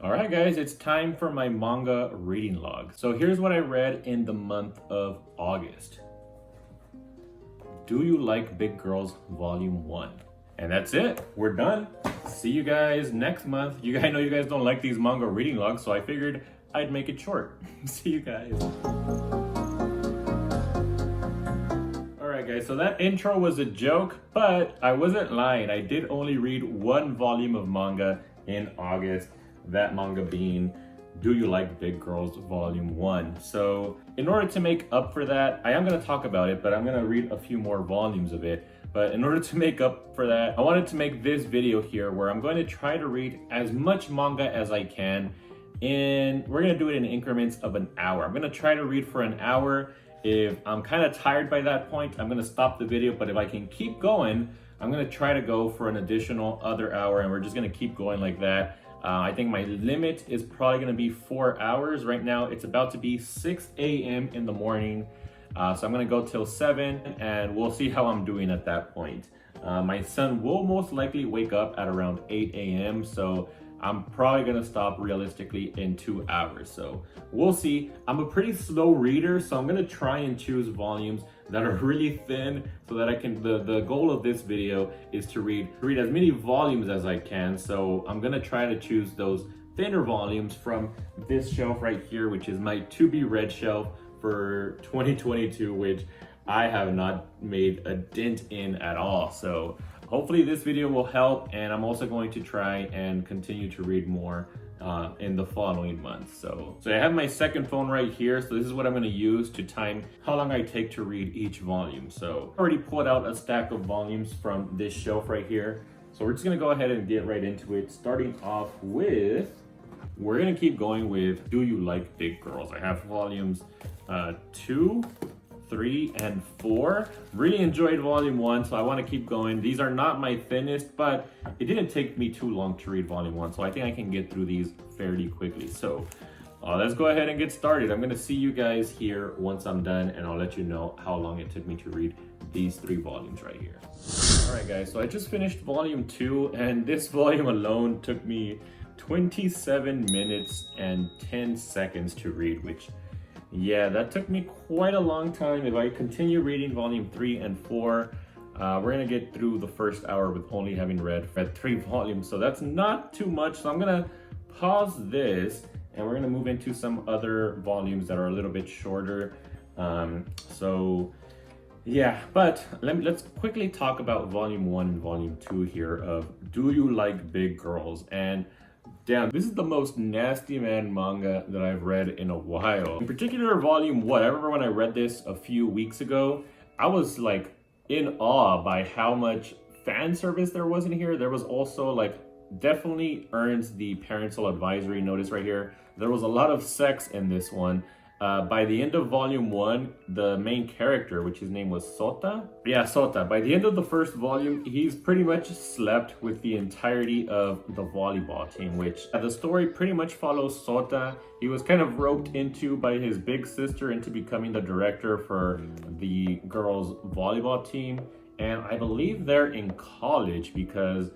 All right, guys, it's time for my manga reading log. So here's what I read in the month of August. Do You Like Big Girls Volume 1. And that's it. We're done. See you guys next month. I know you guys don't like these manga reading logs, so I figured I'd make it short. See you guys. Alright guys, so that intro was a joke, but I wasn't lying. I did only read one volume of manga in August. That manga being Do You Like Big Girls Volume 1. So in order to make up for that, I am going to talk about it, but I'm going to read a few more volumes of it. But in order to make up for that, I wanted to make this video here where I'm going to try to read as much manga as I can. And we're going to do it in increments of an hour. I'm going to try to read for an hour. If I'm kind of tired by that point, I'm going to stop the video. But if I can keep going, I'm going to try to go for an additional other hour. And we're just going to keep going like that. I think my limit is probably going to be 4 hours. Right now, it's about to be 6 a.m. in the morning. So I'm going to go till 7 and we'll see how I'm doing at that point. My son will most likely wake up at around 8 a.m. So I'm probably going to stop realistically in 2 hours. So we'll see. I'm a pretty slow reader, so I'm going to try and choose volumes that are really thin so that I can, the goal of this video is to read as many volumes as I can. So I'm going to try to choose those thinner volumes from this shelf right here, which is my to be read shelf for 2022, which I have not made a dent in at all. So hopefully this video will help, and I'm also going to try and continue to read more in the following months. So I have my second phone right here. So this is what I'm going to use to time how long I take to read each volume. So I already pulled out a stack of volumes from this shelf right here. So we're just going to go ahead and get right into it, starting off with, we're going to keep going with Do You Like Big Girls. I have volumes 2, 3, and 4. Really enjoyed volume 1, so I want to keep going. These are not my thinnest, but it didn't take me too long to read volume 1, so I think I can get through these fairly quickly. So let's go ahead and get started. I'm going to see you guys here once I'm done, and I'll let you know how long it took me to read these 3 volumes right here. Alright guys, so I just finished volume 2, and this volume alone took me 27 minutes and 10 seconds to read, which, yeah, that took me quite a long time. If I continue reading volume 3 and 4, we're gonna get through the first hour with only having read 3 volumes. So that's not too much. So I'm gonna pause this and we're gonna move into some other volumes that are a little bit shorter. So yeah, but let's quickly talk about volume 1 and volume 2 here of Do You Like Big Girls? And damn, this is the most nasty man manga that I've read in a while. In particular, volume 1, I remember when I read this a few weeks ago, I was like in awe by how much fan service there was in here. There was also like, definitely earns the parental advisory notice right here. There was a lot of sex in this one. By the end of volume 1, the main character, which his name was Sota. Yeah, Sota. By the end of the first volume, he's pretty much slept with the entirety of the volleyball team, which the story pretty much follows Sota. He was kind of roped into by his big sister into becoming the director for the girls' volleyball team. And I believe they're in college because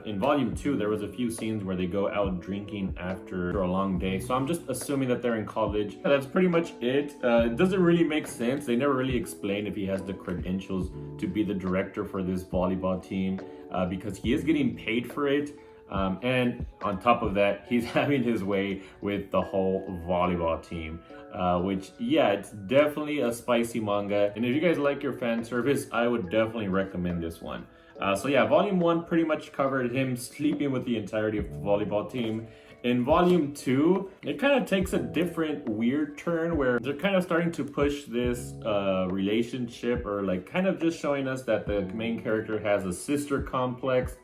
in volume 2, there was a few scenes where they go out drinking after a long day. So I'm just assuming that they're in college. That's pretty much it. It doesn't really make sense. They never really explain if he has the credentials to be the director for this volleyball team because he is getting paid for it. And on top of that, he's having his way with the whole volleyball team, which, yeah, it's definitely a spicy manga. And if you guys like your fan service, I would definitely recommend this one. So yeah, volume 1 pretty much covered him sleeping with the entirety of the volleyball team. In volume 2, it kind of takes a different weird turn where they're kind of starting to push this relationship, or like kind of just showing us that the main character has a sister complex.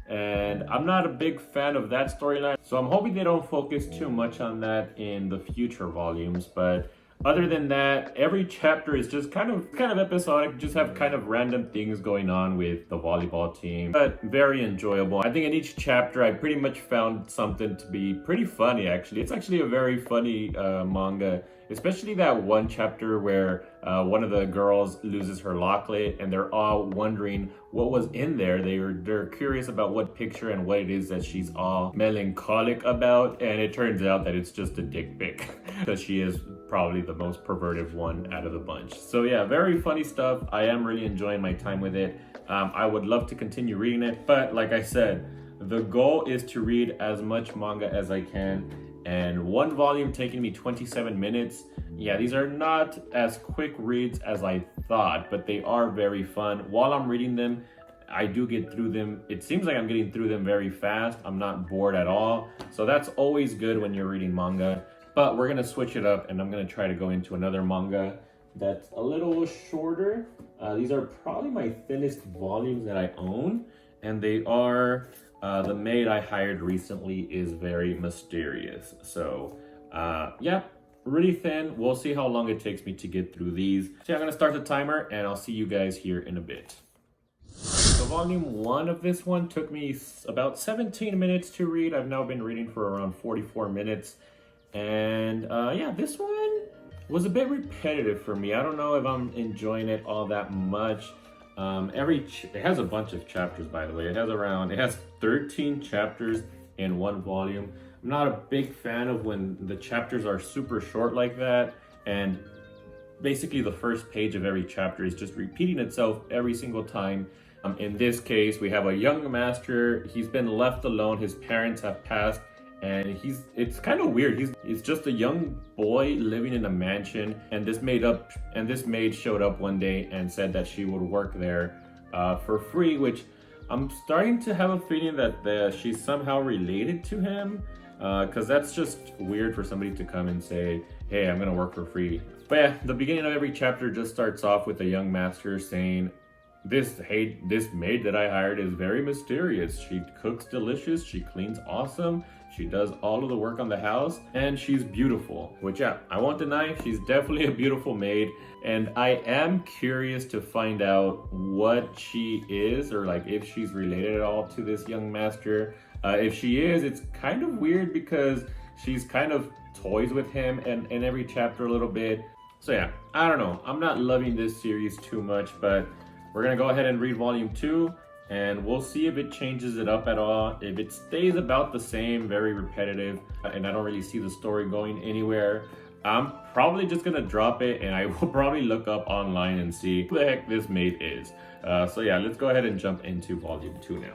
And I'm not a big fan of that storyline, so I'm hoping they don't focus too much on that in the future volumes. But Other than that, every chapter is just kind of episodic, just have kind of random things going on with the volleyball team, but very enjoyable. I think in each chapter I pretty much found something to be pretty funny. Actually, it's actually a very funny manga, especially that one chapter where one of the girls loses her locket and they're all wondering what was in there. They're curious about what picture and what it is that she's all melancholic about, and it turns out that it's just a dick pic because she is probably the most perverted one out of the bunch. So yeah, very funny stuff. I am really enjoying my time with it. I would love to continue reading it, but like I said, the goal is to read as much manga as I can, and one volume taking me 27 minutes. Yeah, these are not as quick reads as I thought, but they are very fun. While I'm reading them, I do get through them. It seems like I'm getting through them very fast. I'm not bored at all. So that's always good when you're reading manga. But we're gonna switch it up, and I'm gonna try to go into another manga that's a little shorter. These are probably my thinnest volumes that I own, and they are the maid I hired recently is very mysterious. So yeah, really thin. We'll see how long it takes me to get through these. So I'm gonna start the timer, and I'll see you guys here in a bit. So volume 1 of this one took me about 17 minutes to read. I've now been reading for around 44 minutes. And yeah, this one was a bit repetitive for me. I don't know if I'm enjoying it all that much. It has a bunch of chapters, by the way. It has 13 chapters in one volume. I'm not a big fan of when the chapters are super short like that, and basically the first page of every chapter is just repeating itself every single time. In this case, we have a young master. He's been left alone. His parents have passed. And it's kind of weird. He's just a young boy living in a mansion, and this maid showed up one day and said that she would work there for free, which I'm starting to have a feeling that she's somehow related to him, because that's just weird for somebody to come and say, hey, I'm gonna work for free. But yeah, the beginning of every chapter just starts off with a young master saying, this maid that I hired is very mysterious. She cooks delicious, she cleans awesome, she does all of the work on the house, and she's beautiful. Which, yeah, I won't deny, she's definitely a beautiful maid, and I am curious to find out what she is, or like if she's related at all to this young master. If she is, it's kind of weird because she's kind of toys with him and in every chapter a little bit. So yeah, I don't know. I'm not loving this series too much, but we're gonna go ahead and read volume 2, and we'll see if it changes it up at all. If it stays about the same, very repetitive, and I don't really see the story going anywhere, I'm probably just gonna drop it, and I will probably look up online and see who the heck this maid is. So yeah, let's go ahead and jump into volume 2 now.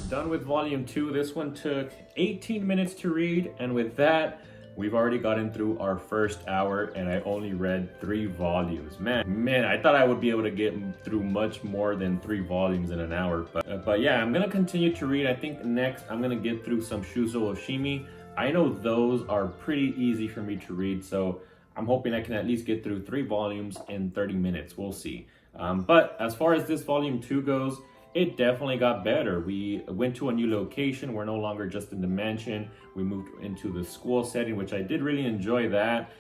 Done with volume 2. This one took 18 minutes to read, and with that, we've already gotten through our first hour, and I only read 3 volumes. Man, I thought I would be able to get through much more than 3 volumes in an hour. But yeah, I'm gonna continue to read. I think next I'm gonna get through some Shuzo Oshimi. I know those are pretty easy for me to read, so I'm hoping I can at least get through 3 volumes in 30 minutes. We'll see. But as far as this volume 2 goes, it definitely got better. We went to a new location. We're no longer just in the mansion. We moved into the school setting, which I did really enjoy that.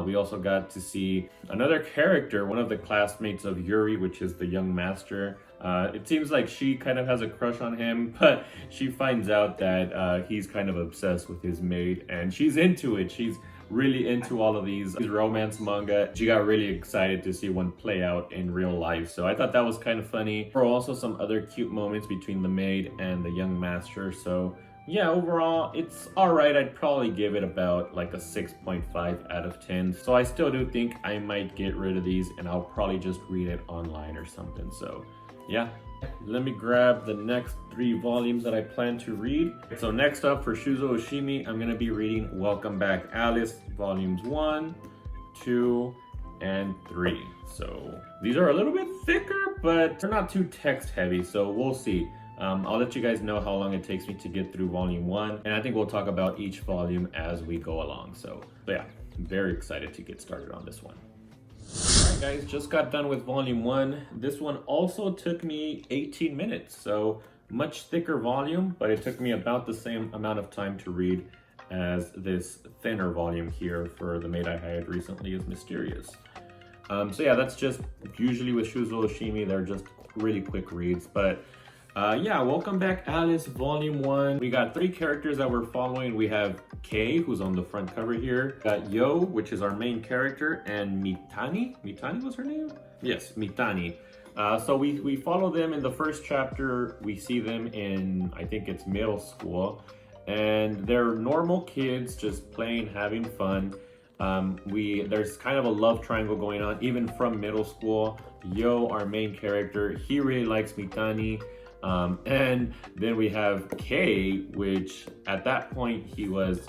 We also got to see another character, one of the classmates of Yuri, which is the young master. It seems like she kind of has a crush on him, but she finds out that he's kind of obsessed with his maid, and she's into it. She's really into all of these romance manga. She got really excited to see one play out in real life, so I thought that was kind of funny. There were also some other cute moments between the maid and the young master, so yeah, overall it's alright. I'd probably give it about like a 6.5 out of 10. So I still do think I might get rid of these, and I'll probably just read it online or something. So yeah, let me grab the next 3 volumes that I plan to read. So next up for Shuzo Oshimi, I'm gonna be reading Welcome Back Alice, volumes 1, 2, and 3. So these are a little bit thicker, but they're not too text heavy, so we'll see. I'll let you guys know how long it takes me to get through volume 1, and I think we'll talk about each volume as we go along. So yeah, I'm very excited to get started on this one. Alright guys, just got done with volume 1. This one also took me 18 minutes, so much thicker volume, but it took me about the same amount of time to read as this thinner volume here for the Maid I hired recently is Mysterious. So yeah, that's just usually with Shuzo Oshimi, they're just really quick reads. But yeah, welcome back, Alice, volume 1. We got 3 characters that we're following. We have Kei, who's on the front cover here. Got Yo, which is our main character, and Mitani. Mitani was her name? Yes, Mitani. So we follow them in the first chapter. We see them in, I think it's middle school, and they're normal kids just playing, having fun. There's kind of a love triangle going on even from middle school. Yo, our main character, he really likes Mitani. And then we have Kei, which at that point he was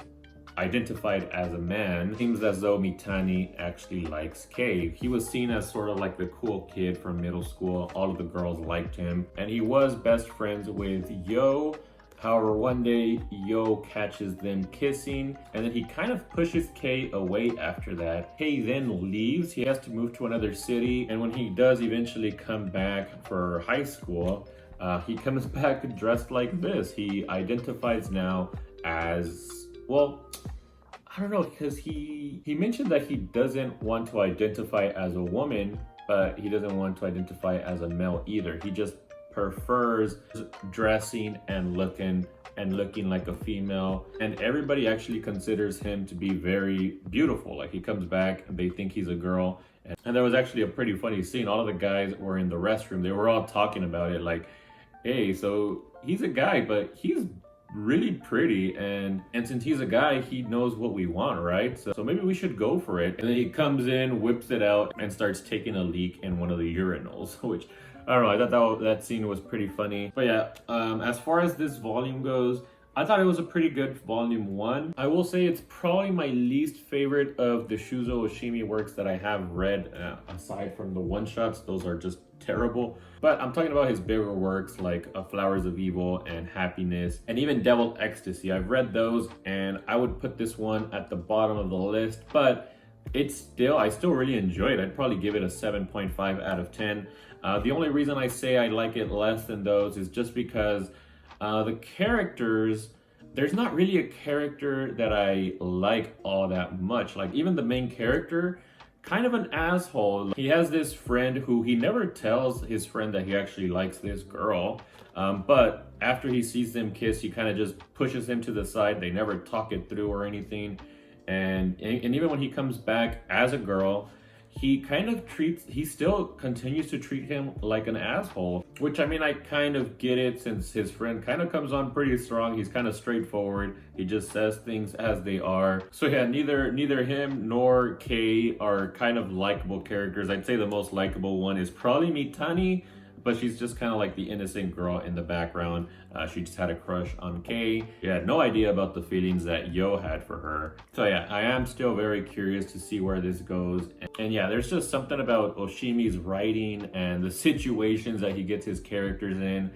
identified as a man. Seems as though Mitani actually likes Kei. He was seen as sort of like the cool kid from middle school. All of the girls liked him, and he was best friends with Yo. However, one day Yo catches them kissing, and then he kind of pushes Kei away after that. Kei then leaves. He has to move to another city, and when he does eventually come back for high school, he comes back dressed like this. He identifies now as, well, I don't know, because he mentioned that he doesn't want to identify as a woman, but he doesn't want to identify as a male either. He just prefers dressing and looking like a female, and everybody actually considers him to be very beautiful. Like, he comes back and they think he's a girl, and there was actually a pretty funny scene. All of the guys were in the restroom. They were all talking about it, like, hey, so he's a guy, but he's really pretty, and since he's a guy, he knows what we want, right? So maybe we should go for it. And then he comes in, whips it out, and starts taking a leak in one of the urinals, which, I don't know, I thought that scene was pretty funny. But yeah, as far as this volume goes, I thought it was a pretty good volume 1. I will say it's probably my least favorite of the Shuzo Oshimi works that I have read, aside from the one-shots. Those are just terrible. But I'm talking about his bigger works like Flowers of Evil and Happiness, and even Deviled Ecstasy. I've read those, and I would put this one at the bottom of the list, but I still really enjoy it. I'd probably give it a 7.5 out of 10. The only reason I say I like it less than those is just because the characters, there's not really a character that I like all that much. Like, even the main character, kind of an asshole. He has this friend who he never tells his friend that he actually likes this girl. But after he sees them kiss, he kind of just pushes him to the side. They never talk it through or anything. And even when he comes back as a girl, he still continues to treat him like an asshole, which, I mean, I kind of get it, since his friend kind of comes on pretty strong. He's kind of straightforward. He just says things as they are. So yeah, neither him nor Kei are kind of likable characters. I'd say the most likable one is probably Mitani, but she's just kind of like the innocent girl in the background. She just had a crush on Kei. She had no idea about the feelings that Yo had for her. So yeah, I am still very curious to see where this goes. And yeah, there's just something about Oshimi's writing and the situations that he gets his characters in.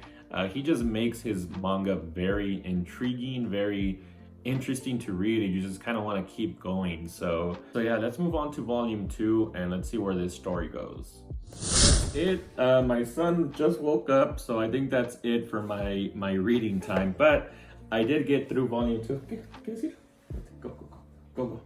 He just makes his manga very intriguing, very interesting to read, and you just kind of want to keep going. So yeah, let's move on to volume 2 and let's see where this story goes. My son just woke up, so I think that's it for my reading time, but I did get through volume 2. Okay, can you see? Go.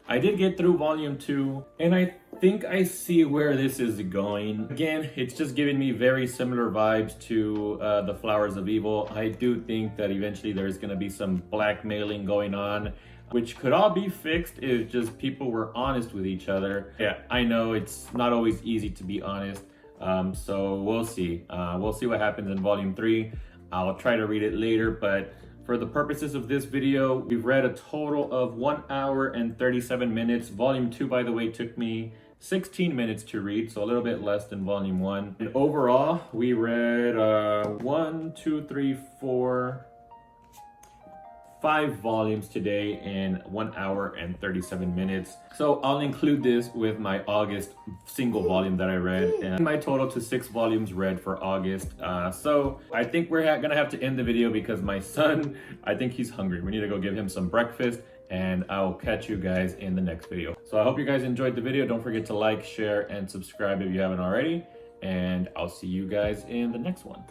I did get through volume 2, and I think I see where this is going. Again, it's just giving me very similar vibes to the Flowers of Evil. I do think that eventually there's going to be some blackmailing going on, which could all be fixed if just people were honest with each other. Yeah, I know it's not always easy to be honest, so we'll see. We'll see what happens in volume 3. I'll try to read it later, but for the purposes of this video, we've read a total of 1 hour and 37 minutes. Volume 2, by the way, took me 16 minutes to read, so a little bit less than volume 1. And overall, we read 5 volumes today in 1 hour and 37 minutes. So I'll include this with my August single volume that I read, and my total to 6 volumes read for August. So I think we're gonna have to end the video because my son, I think he's hungry. We need to go give him some breakfast, and I'll catch you guys in the next video. So I hope you guys enjoyed the video. Don't forget to like, share, and subscribe if you haven't already, and I'll see you guys in the next one.